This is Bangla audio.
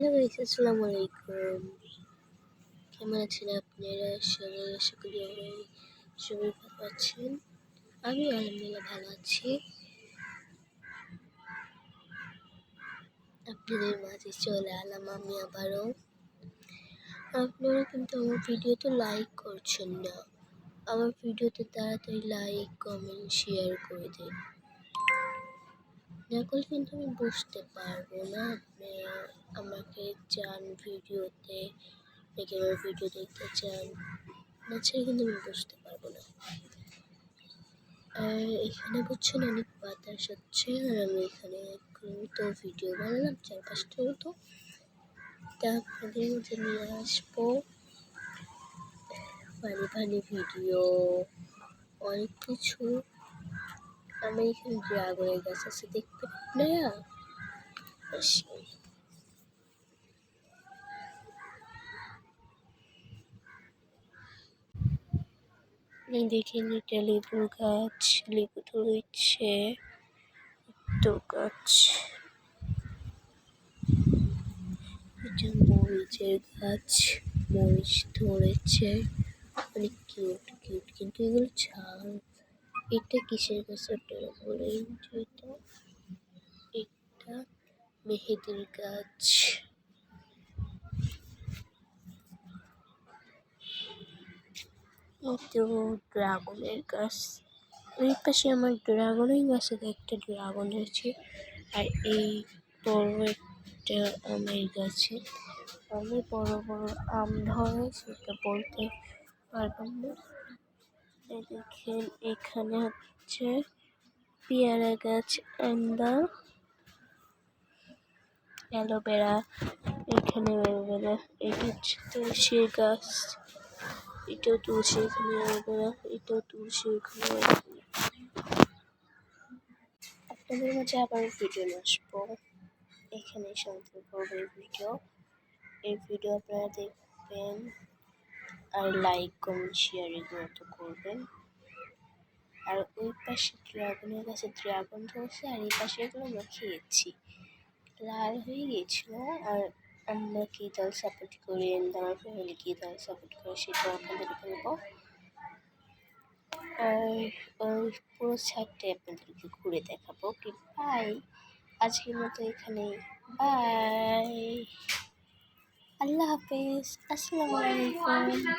হ্যালো গাইস, আসসালামু আলাইকুম। কেমন আছেন আপনারা? সবাই আশা করি সবাই ভালো আছেন। আমি আলহামদুলিল্লাহ ভালো আছি। আপনাদের মাঝে চলে এলাম আমি আবারও। আপনারা কিন্তু আমার ভিডিওতে লাইক করছেন না। আমার ভিডিওতে তাড়াতাড়ি লাইক, কমেন্ট, শেয়ার করে দিন। না করলে কিন্তু আমি বুঝতে পারবো না আপনারা আমাকে চান ভিডিওতে, নাকি আমার ভিডিও দেখতে চান। না ছেড়ে কিন্তু আমি বুঝতে পারবো না। আর এখানে বুঝছেন অনেক বাতাস হচ্ছে, আর আমি এখানে তো ভিডিও বানালাম 4-5টা মতো, তা আপনাদের মধ্যে নিয়ে আসবো ফানি ভিডিও, অনেক কিছু। আমি এখানে ড্রাগনের গাছ আছে, দেখবেন আপনারা। দেখেন এটা লেবুর গাছ, লেবু ধরেছে, তো গাছ। এটা মরিচের গাছ, মরিচ ধরেছে, অনেক কিউট কিউট, কিন্তু এগুলো ছাল। এটা কিসের গাছ আপনারা বলেন? এটা মেহেদির গাছ। তো ড্রাগনের গাছ, ওই পাশে আমার ড্রাগনের গাছে একটা ড্রাগন হয়েছে, আর এই বড় একটা আমের গাছে অনেক বড় বড় আম ধরে, সেটা বলতে পারবেন না। দেখেন এখানে হচ্ছে পেয়ারা গাছ, আমদা, অ্যালোভেরা, এখানে অ্যালোভেরা, এটা হচ্ছে তুলসীর গাছ, এটাও তুলসী, এখানে অ্যালোভেরা, এটাও তুলসী, এখানে। আপনাদের মাঝে আবার ভিডিও নিয়ে আসবো, এখানে সমাপ্ত করবো এই ভিডিও আপনারা দেখবেন, আর লাইক, কমেন্ট, শেয়ার এগুলো তো করবেন। আর ওই পাশে ড্রাগনের কাছে ড্রাগন ধরছে, আর এই পাশে এগুলো আমরা খেয়েছি, লাল হয়ে গিয়েছিল। আর আমরা কী দল সাপোর্ট করি, আমার ফ্যামিলি কী দল সাপোর্ট করে, সেটাও আপনাদের বলবো। আর ওই পুরো ছাদটাই আপনাদেরকে ঘুরে দেখাবো। কি বাই, আজকের মতো এখানেই, বাই, আল্লাহ হাফেজ, আসসালামু আলাইকুম।